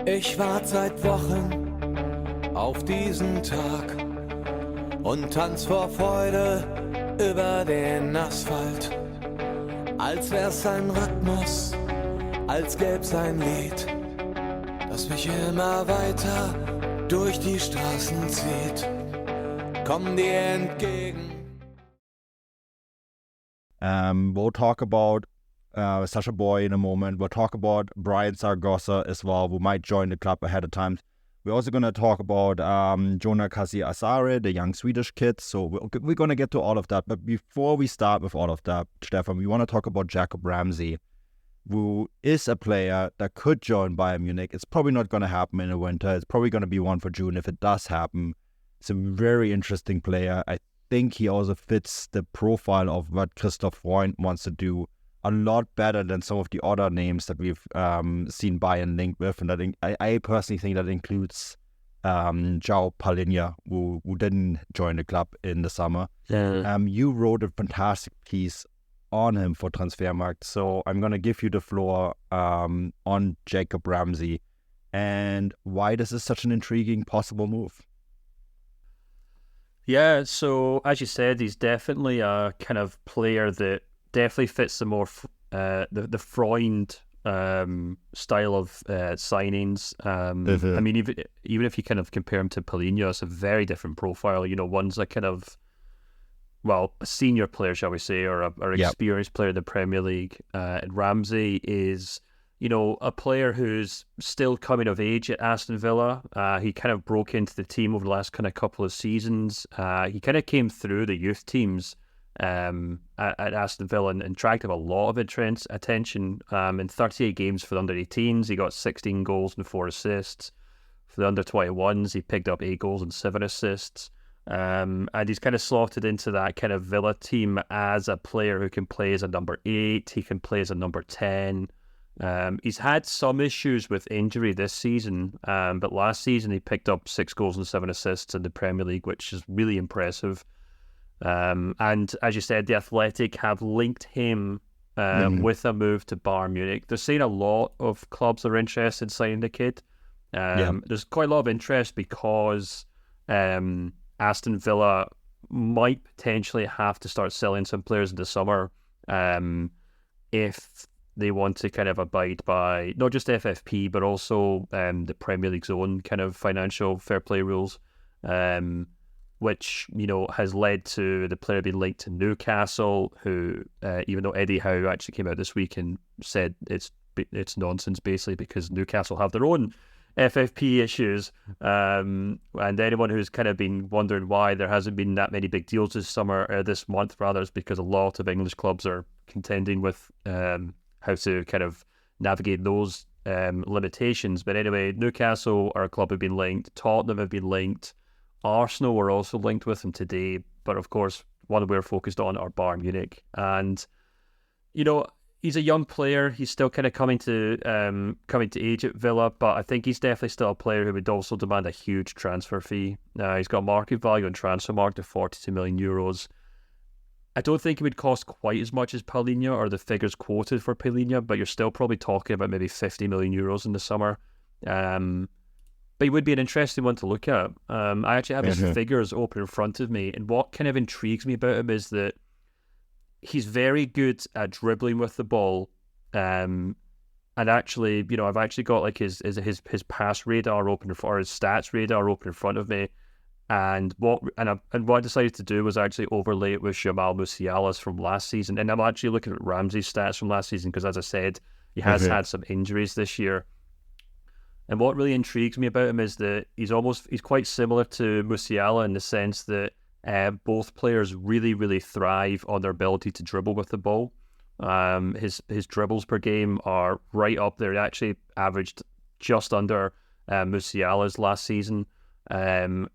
Ich warte seit Wochen auf diesen Tag und tanz vor Freude über den Asphalt. Als wär's sein Rhythmus, als gäb's ein Lied, das mich immer weiter durch die Straßen zieht. Komm dir entgegen. We'll talk about Sacha Boey in a moment. We'll talk about Bryan Zaragoza as well, who might join the club ahead of time. We're also going to talk about Jonah Asare, the young Swedish kid. So we're going to get to all of that. But before we start with all of that, Stefan, we want to talk about Jacob Ramsey, who is a player that could join Bayern Munich. It's probably not going to happen in the winter. It's probably going to be one for June if it does happen. It's a very interesting player. I think he also fits the profile of what Christoph Freund wants to do a lot better than some of the other names that we've seen Bayern linked with. And I personally think that includes João Palhinha, who didn't join the club in the summer. Yeah. You wrote a fantastic piece on him for Transfermarkt, so I'm going to give you the floor on Jacob Ramsey and why this is such an intriguing possible move. Yeah, so as you said, he's definitely a kind of player that definitely fits the more the Freund style of signings. I mean, even if you kind of compare him to Palhinha, it's a very different profile. You know, one's a kind of, well, a senior player, shall we say, or an experienced player in the Premier League. And Ramsey is, you know, a player who's still coming of age at Aston Villa. He kind of broke into the team over the last kind of couple of seasons. He kind of came through the youth teams at Aston Villa and attracted a lot of attention. In 38 games for the under-18s, he got 16 goals and 4 assists. For the under-21s, he picked up 8 goals and 7 assists. And he's kind of slotted into that kind of Villa team as a player who can play as a number 8. He can play as a number 10. He's had some issues with injury this season, but last season he picked up 6 goals and 7 assists in the Premier League, which is really impressive. And as you said, the Athletic have linked him with a move to Bayern Munich. They're seeing a lot of clubs are interested in signing the kid. There's quite a lot of interest because Aston Villa might potentially have to start selling some players in the summer if they want to kind of abide by not just FFP, but also the Premier League's own kind of financial fair play rules, which, you know, has led to the player being linked to Newcastle, who, even though Eddie Howe actually came out this week and said it's nonsense, basically, because Newcastle have their own FFP issues. And anyone who's kind of been wondering why there hasn't been that many big deals this month, is because a lot of English clubs are contending with how to kind of navigate those limitations. But anyway, Newcastle are a club have been linked. Tottenham have been linked. Arsenal were also linked with him today. But of course, one we're focused on are Bayern Munich. And, you know, he's a young player. He's still kind of coming to age at Villa, but I think he's definitely still a player who would also demand a huge transfer fee. He's got a market value on Transfermarkt of 42 million euros. I don't think it would cost quite as much as Palhinha or the figures quoted for Palhinha, but you're still probably talking about maybe 50 million euros in the summer. But he would be an interesting one to look at. I actually have his figures open in front of me, and what kind of intrigues me about him is that he's very good at dribbling with the ball. And actually, you know, I've actually got like his pass radar open, or his stats radar open in front of me. And what I decided to do was actually overlay it with Jamal Musiala's from last season. And I'm actually looking at Ramsey's stats from last season because, as I said, he has had some injuries this year. And what really intrigues me about him is that he's quite similar to Musiala in the sense that both players really, really thrive on their ability to dribble with the ball. His dribbles per game are right up there. He actually averaged just under Musiala's last season. And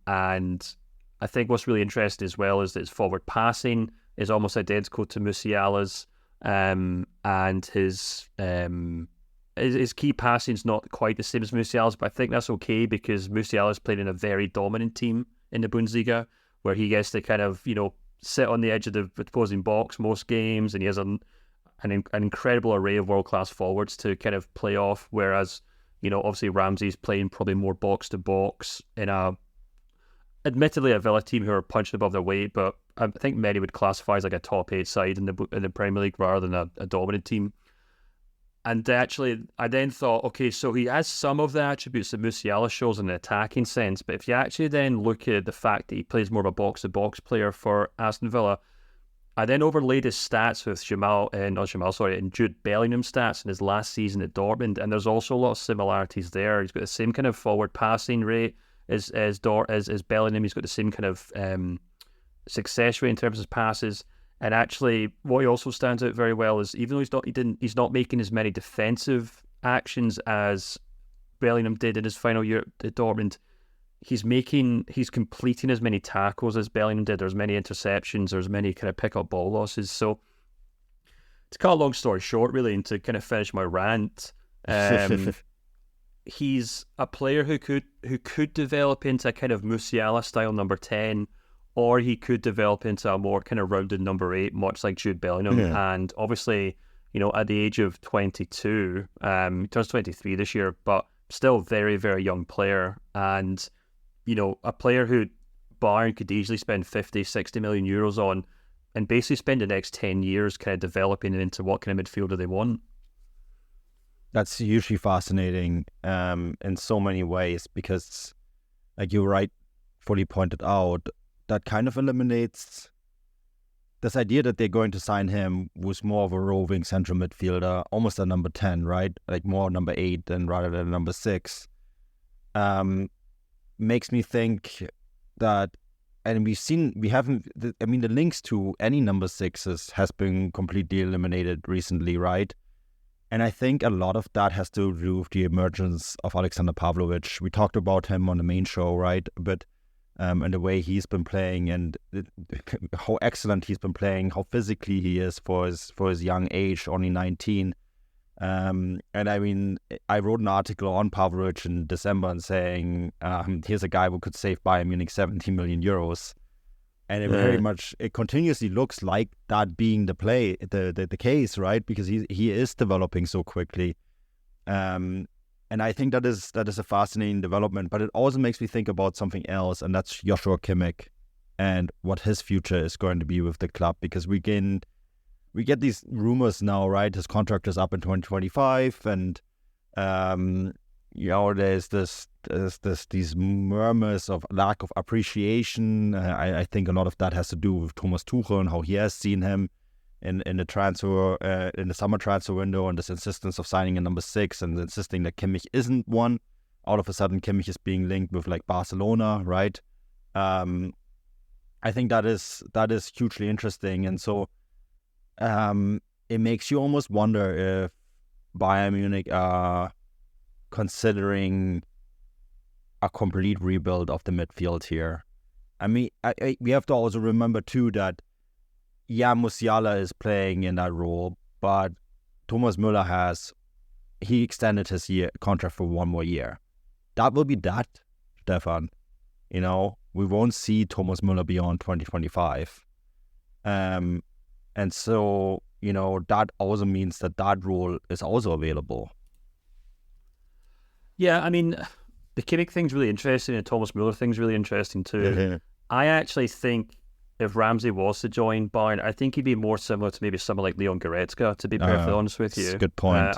I think what's really interesting as well is that his forward passing is almost identical to Musiala's, and his key passing is not quite the same as Musiala's, but I think that's okay because Musiala's played in a very dominant team in the Bundesliga where he gets to kind of, you know, sit on the edge of the opposing box most games, and he has an incredible array of world-class forwards to kind of play off, whereas Obviously Ramsey's playing probably more box to box in admittedly a Villa team who are punching above their weight, but I think many would classify as like a top 8 side in the Premier League rather than a dominant team. And actually, I then thought, okay, so he has some of the attributes that Musiala shows in an attacking sense, but if you actually then look at the fact that he plays more of a box-to-box player for Aston Villa, I then overlaid his stats with Jude Bellingham's stats in his last season at Dortmund, and there's also a lot of similarities there. He's got the same kind of forward passing rate as Bellingham. He's got the same kind of success rate in terms of passes. And actually, what he also stands out very well is even though he's not making as many defensive actions as Bellingham did in his final year at Dortmund, he's completing as many tackles as Bellingham did. There's many interceptions, there's many kind of pick up ball losses. So to cut a long story short, really, and to kind of finish my rant, he's a player who could develop into a kind of Musiala style number 10. Or he could develop into a more kind of rounded number 8, much like Jude Bellingham. Yeah. And obviously, at the age of 22, he turns 23 this year, but still very, very young player. And, a player who Bayern could easily spend 50, 60 million euros on and basically spend the next 10 years kind of developing into what kind of midfielder they want. That's hugely fascinating in so many ways because, like you rightfully pointed out, that kind of eliminates this idea that they're going to sign him was more of a roving central midfielder, almost a number 10, right? Like more number 8 rather than number 6. Makes me think that, and the links to any number 6s has been completely eliminated recently, right? And I think a lot of that has to do with the emergence of Alexander Pavlovic. We talked about him on the main show, right? But and the way he's been playing and how excellent he's been playing, how physically he is for his young age, only 19. And I mean, I wrote an article on Pavlovic in December and saying, here's a guy who could save Bayern Munich 70 million euros. And it continuously looks like that being the case, right? Because he is developing so quickly. And I think that is a fascinating development, but it also makes me think about something else, and that's Joshua Kimmich and what his future is going to be with the club. Because we get these rumors now, right? His contract is up in 2025, and there's these murmurs of lack of appreciation. I think a lot of that has to do with Thomas Tuchel and how he has seen him in the summer transfer window, and this insistence of signing a number 6 and insisting that Kimmich isn't one. All of a sudden, Kimmich is being linked with like Barcelona, right? I think that is hugely interesting, and so it makes you almost wonder if Bayern Munich are considering a complete rebuild of the midfield here. I mean, we have to also remember too that Musiala is playing in that role, but Thomas Müller he extended his contract for 1 more year. That will be that, Stefan. We won't see Thomas Müller beyond 2025. And so, that also means that role is also available. Yeah, I mean, the Kimmich thing's really interesting, and Thomas Müller thing's really interesting too. Yeah. I actually think if Ramsey was to join Bayern, I think he'd be more similar to maybe someone like Leon Goretzka, to be perfectly honest with you. That's a good point.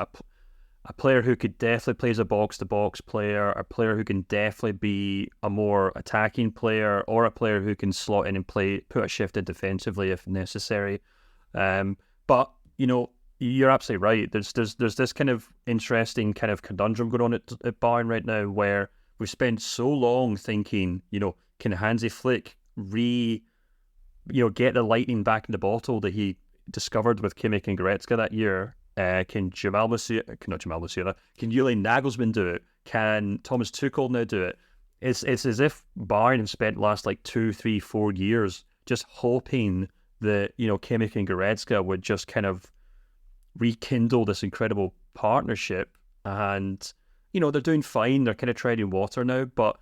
A player who could definitely play as a box-to-box player, a player who can definitely be a more attacking player, or a player who can slot in and put a shift in defensively if necessary. But, you're absolutely right. There's this kind of interesting kind of conundrum going on at Bayern right now where we've spent so long thinking, can Hansi Flick get the lightning back in the bottle that he discovered with Kimmich and Goretzka that year? Can Julian Nagelsmann do it? Can Thomas Tuchel now do it? It's as if Bayern have spent the last 2, 3, 4 years just hoping that Kimmich and Goretzka would just kind of rekindle this incredible partnership, and they're doing fine. They're kind of treading water now, but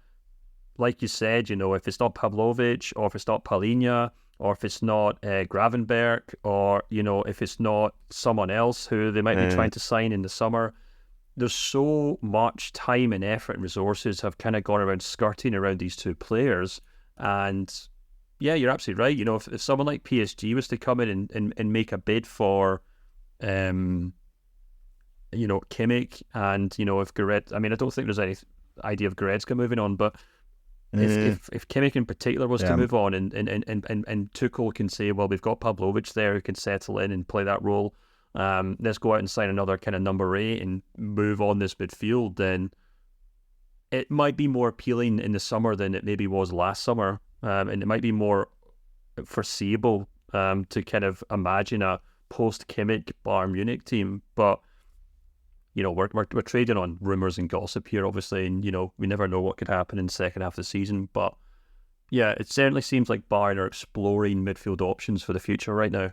like you said, if it's not Pavlovic, or if it's not Palhinha, or if it's not Gravenberch, or if it's not someone else who they might be trying to sign in the summer, there's so much time and effort and resources have kind of gone around skirting around these two players. And yeah, you're absolutely right. You know, if someone like PSG was to come in and make a bid for, you know, Kimmich, and, you know, if Goretzka, I mean, I don't think there's any idea of Goretzka moving on, but if Kimmich in particular was to move on, and Tuchel can say, well, we've got Pavlovic there who can settle in and play that role, let's go out and sign another kind of number 8 and move on this midfield, then it might be more appealing in the summer than it maybe was last summer, and it might be more foreseeable to kind of imagine a post-Kimmich Bayern Munich team. But you know, we're trading on rumours and gossip here, obviously, and you know, we never know what could happen in the second half of the season. But yeah, it certainly seems like Bayern are exploring midfield options for the future right now.